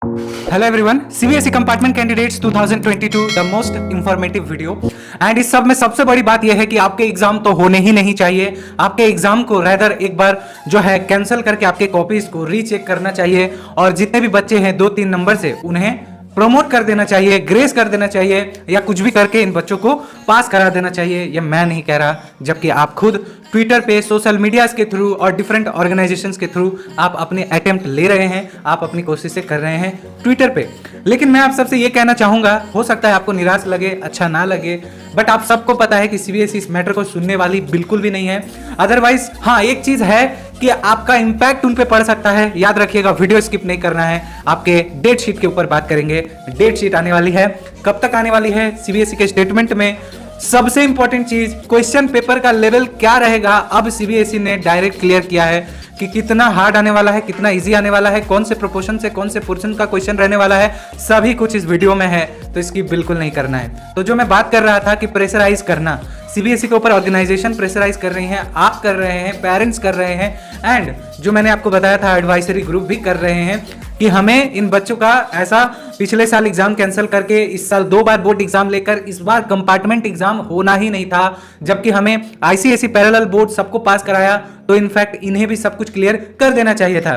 Hello everyone, CBSE compartment candidates 2022 the most informative video. And इस सब में सबसे बड़ी बात यह है कि आपके एग्जाम तो होने ही नहीं चाहिए। आपके एग्जाम को रेदर एक बार जो है कैंसिल करके आपके कॉपीज को रीचेक करना चाहिए और जितने भी बच्चे हैं 2-3 नंबर से उन्हें प्रमोट कर देना चाहिए, ग्रेस कर देना चाहिए या कुछ भी करके इन बच्चों को पास करा देना चाहिए। ये मैं नहीं कह रहा, जबकि आप खुद ट्विटर पे, सोशल मीडिया के थ्रू और डिफरेंट ऑर्गेनाइजेशंस के थ्रू आप अपने अटेम्प्ट ले रहे हैं, आप अपनी कोशिशें कर रहे हैं ट्विटर पे। लेकिन मैं आप सबसे ये कहना चाहूंगा, हो सकता है आपको निराश लगे, अच्छा ना लगे, बट आप सबको पता है कि सीबीएसई इस मैटर को सुनने वाली बिल्कुल भी नहीं है। अदरवाइज हाँ, एक चीज है कि आपका इंपैक्ट उन पे पड़ सकता है। याद रखिएगा, वीडियो स्किप नहीं करना है। आपके डेट शीट के ऊपर बात करेंगे। डेट शीट आने वाली है, कब तक आने वाली है? सीबीएसई के स्टेटमेंट में सबसे इंपॉर्टेंट चीज, क्वेश्चन पेपर का लेवल क्या रहेगा। अब सीबीएसई ने डायरेक्ट क्लियर किया है कि कितना हार्ड आने वाला है, कितना इजी आने वाला है, कौन से प्रोपोर्शन से कौन से पोर्शन का क्वेश्चन रहने वाला है, सभी कुछ इस वीडियो में है, तो इसकी बिल्कुल नहीं करना है। तो जो मैं बात कर रहा था कि प्रेशराइज करना, सीबीएसई के ऊपर ऑर्गेनाइजेशन प्रेशराइज कर रही हैं, आप कर रहे हैं, पेरेंट्स कर रहे हैं, एंड जो मैंने आपको बताया था एडवाइजरी ग्रुप भी कर रहे हैं कि हमें इन बच्चों का ऐसा पिछले साल एग्जाम कैंसिल करके इस साल 2 बार बोर्ड एग्जाम लेकर इस बार कंपार्टमेंट एग्जाम होना ही नहीं था, जबकि हमें आईसीएसई पैरेलल बोर्ड सबको पास कराया, तो इनफैक्ट इन्हें भी सब कुछ क्लियर कर देना चाहिए था।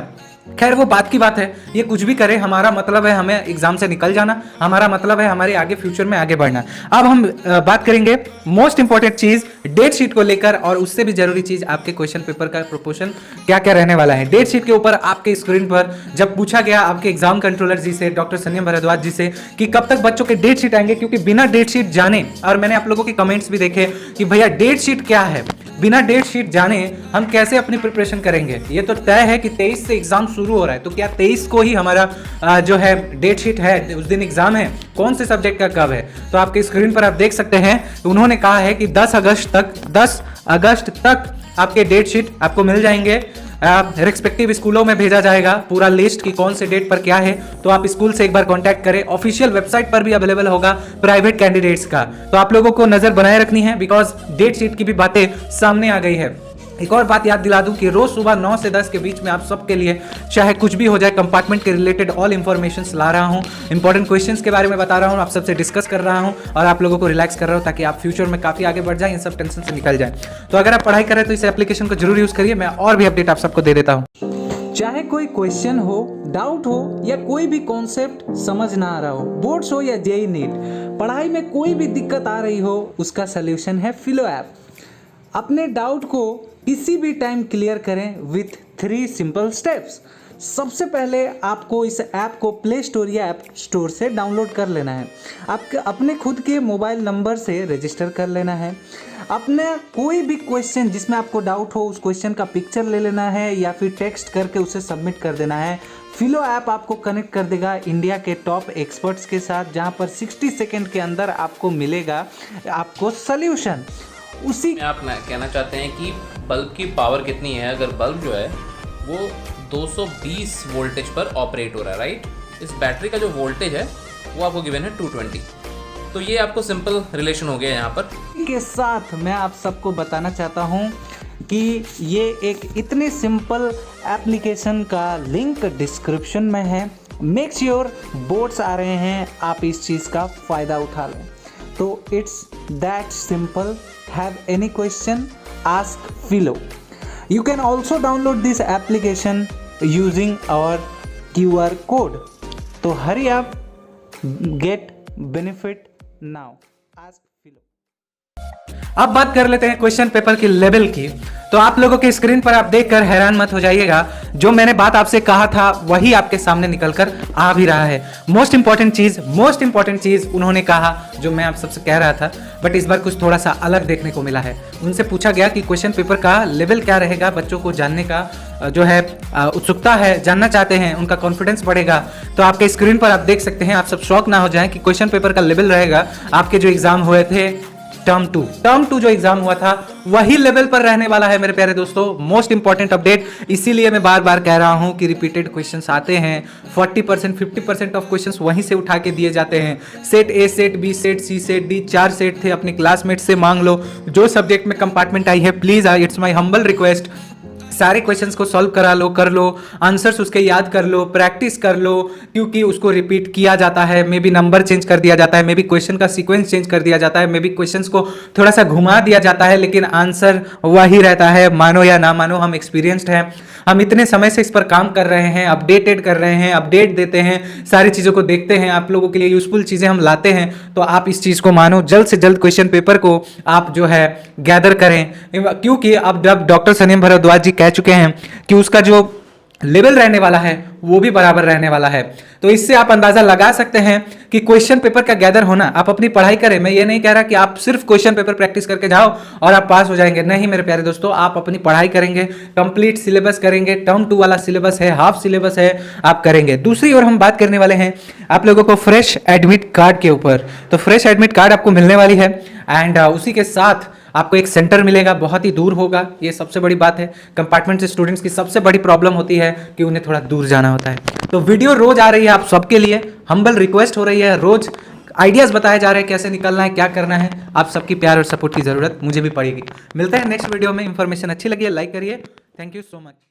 खैर वो बात की बात है, ये कुछ भी करे, हमारा मतलब है हमें एग्जाम से निकल जाना, हमारा मतलब है हमारे आगे फ्यूचर में आगे बढ़ना। अब हम बात करेंगे मोस्ट इंपॉर्टेंट चीज डेट शीट को लेकर, और उससे भी जरूरी चीज आपके क्वेश्चन पेपर का प्रोपोर्शन क्या क्या रहने वाला है। डेट शीट के ऊपर आपके स्क्रीन पर जब पूछा गया आपके एग्जाम कंट्रोलर जी से, डॉक्टर संयम भारद्वाज जी से, कि कब तक बच्चों के डेट शीट आएंगे, क्योंकि बिना डेट शीट जाने, और मैंने आप लोगों के कमेंट्स भी देखे कि भैया डेट शीट क्या है, बिना डेट शीट जाने हम कैसे अपनी प्रिपरेशन करेंगे। ये तो तय है कि 23 से एग्जाम शुरू हो रहा है, तो क्या 23 को ही हमारा जो है डेट शीट है, उस दिन एग्जाम है, कौन से सब्जेक्ट का कब है? तो आपके स्क्रीन पर आप देख सकते हैं, उन्होंने कहा है कि 10 अगस्त तक आपके डेट शीट आपको मिल जाएंगे। रिस्पेक्टिव स्कूलों में भेजा जाएगा पूरा लिस्ट की कौन से डेट पर क्या है, तो आप स्कूल से एक बार कांटेक्ट करें। ऑफिशियल वेबसाइट पर भी अवेलेबल होगा प्राइवेट कैंडिडेट्स का, तो आप लोगों को नजर बनाए रखनी है, बिकॉज डेट शीट की भी बातें सामने आ गई है। एक और बात याद दिला दूं कि रोज सुबह 9 से 10 के बीच में आप सबके लिए, चाहे कुछ भी हो जाए, कंपार्टमेंट के रिलेटेड ऑल इंफॉर्मेशन ला रहा हूं, इंपॉर्टेंट क्वेश्चंस के बारे में बता रहा हूं, आप सबसे डिस्कस कर रहा हूं और आप लोगों को रिलैक्स कर रहा हूं, ताकि आप फ्यूचर में काफी आगे बढ़ जाए, इन सब टेंशन से निकल जाए। तो अगर आप पढ़ाई कर रहे हैं तो इस एप्लीकेशन को जरूर यूज करिए। मैं और भी अपडेट आप सबको दे देता हूँ। चाहे कोई क्वेश्चन हो, डाउट हो, या कोई भी कॉन्सेप्ट समझ ना आ रहा हो, बोर्ड्स हो या जेईई नीट, पढ़ाई में कोई भी दिक्कत आ रही हो, उसका सोल्यूशन है फिलो ऐप। अपने डाउट को किसी भी टाइम क्लियर करें विथ 3 सिंपल स्टेप्स। सबसे पहले आपको इस ऐप को प्ले स्टोर या ऐप स्टोर से डाउनलोड कर लेना है। आपके अपने खुद के मोबाइल नंबर से रजिस्टर कर लेना है। अपने कोई भी क्वेश्चन जिसमें आपको डाउट हो, उस क्वेश्चन का पिक्चर ले लेना है या फिर टेक्स्ट करके उसे सबमिट कर देना है। फिलो ऐप आपको कनेक्ट कर देगा इंडिया के टॉप एक्सपर्ट्स के साथ, जहां पर 60 सेकेंड के अंदर आपको मिलेगा आपको सोल्यूशन। उसी आप कहना चाहते हैं कि बल्ब की पावर कितनी है? अगर बल्ब जो है वो 220 वोल्टेज पर ऑपरेट हो रहा है, राइट, इस बैटरी का जो वोल्टेज है वो आपको गिवन है 220। तो ये आपको सिंपल रिलेशन हो गया यहाँ पर। के साथ मैं आप सबको बताना चाहता हूँ कि ये एक इतने सिंपल एप्लीकेशन का लिंक डिस्क्रिप्शन में है। मेक श्योर बोर्ड्स आ रहे हैं, आप इस चीज़ का फ़ायदा उठा लें। तो it's that simple. Have any question? Ask Philo. You can also download this application using our QR code. तो hurry up, get benefit now. Ask Philo. अब बात कर लेते हैं क्वेश्चन पेपर के लेवल की। तो आप लोगों के स्क्रीन पर आप देखकर हैरान मत हो जाइएगा, जो मैंने बात आपसे कहा था वही आपके सामने निकलकर आ भी रहा है। मोस्ट इंपॉर्टेंट चीज उन्होंने कहा, जो मैं आप सबसे कह रहा था, बट इस बार कुछ थोड़ा सा अलग देखने को मिला है। उनसे पूछा गया कि क्वेश्चन पेपर का लेवल क्या रहेगा, बच्चों को जानने का जो है उत्सुकता है, जानना चाहते हैं, उनका कॉन्फिडेंस बढ़ेगा। तो आपके स्क्रीन पर आप देख सकते हैं, आप सब शॉक ना हो जाएं कि क्वेश्चन पेपर का लेवल रहेगा आपके जो एग्जाम हुए थे टर्म टू जो एग्जाम हुआ था वही लेवल पर रहने वाला है मेरे प्यारे दोस्तों। मोस्ट इंपॉर्टेंट अपडेट, इसीलिए मैं बार बार कह रहा हूं कि रिपीटेड क्वेश्चंस आते हैं। 40% 50% ऑफ क्वेश्चंस वहीं से उठा के दिए जाते हैं। Set A, set B, set C, set D, 4 set थे, अपने क्लासमेट से मांग लो। जो सब्जेक्ट में कंपार्टमेंट आई है, please it's my humble request, सारे क्वेश्चंस को सॉल्व करा लो, कर लो, आंसर्स उसके याद कर लो, प्रैक्टिस कर लो, क्योंकि उसको रिपीट किया जाता है, मे बी नंबर चेंज कर दिया जाता है, मे बी क्वेश्चन का सीक्वेंस चेंज कर दिया जाता है, मे बी क्वेश्चंस को थोड़ा सा घुमा दिया जाता है, लेकिन आंसर वही रहता है। मानो या ना मानो, हम एक्सपीरियंस्ड हैं, हम इतने समय से इस पर काम कर रहे हैं, अपडेटेड कर रहे हैं, अपडेट देते हैं, सारी चीज़ों को देखते हैं, आप लोगों के लिए यूजफुल चीज़ें हम लाते हैं। तो आप इस चीज़ को मानो, जल्द से जल्द क्वेश्चन पेपर को आप जो है गैदर करें, क्योंकि अब जब डॉक्टर सनीम भारद्वाज जी कह चुके हैं कि उसका जो लेवल रहने वाला है वो भी बराबर रहने वाला है। तो इससे आप अंदाजा लगा सकते हैं कि क्वेश्चन पेपर का गैदर होना, आप अपनी पढ़ाई करें। मैं ये नहीं कह रहा कि आप सिर्फ क्वेश्चन पेपर प्रैक्टिस करके जाओ और आप पास हो जाएंगे, नहीं मेरे प्यारे दोस्तों, आप अपनी पढ़ाई करेंगे, कंप्लीट सिलेबस करेंगे, टर्म 2 वाला सिलेबस है, हाफ सिलेबस है, आप करेंगे। दूसरी ओर हम बात करने वाले हैं आप लोगों को फ्रेश एडमिट कार्ड के ऊपर। तो फ्रेश एडमिट कार्ड आपको मिलने वाली है एंड उसी के साथ आपको एक सेंटर मिलेगा, बहुत ही दूर होगा, ये सबसे बड़ी बात है। कंपार्टमेंट से स्टूडेंट्स की सबसे बड़ी प्रॉब्लम होती है कि उन्हें थोड़ा दूर जाना होता है। तो वीडियो रोज आ रही है आप सबके लिए, हम्बल रिक्वेस्ट हो रही है, रोज आइडियाज बताए जा रहे हैं कैसे निकलना है, क्या करना है। आप सबकी प्यार और सपोर्ट की जरूरत मुझे भी पड़ेगी। मिलते हैं नेक्स्ट वीडियो में। इंफॉर्मेशन अच्छी लगी है लाइक करिए। Thank you so much.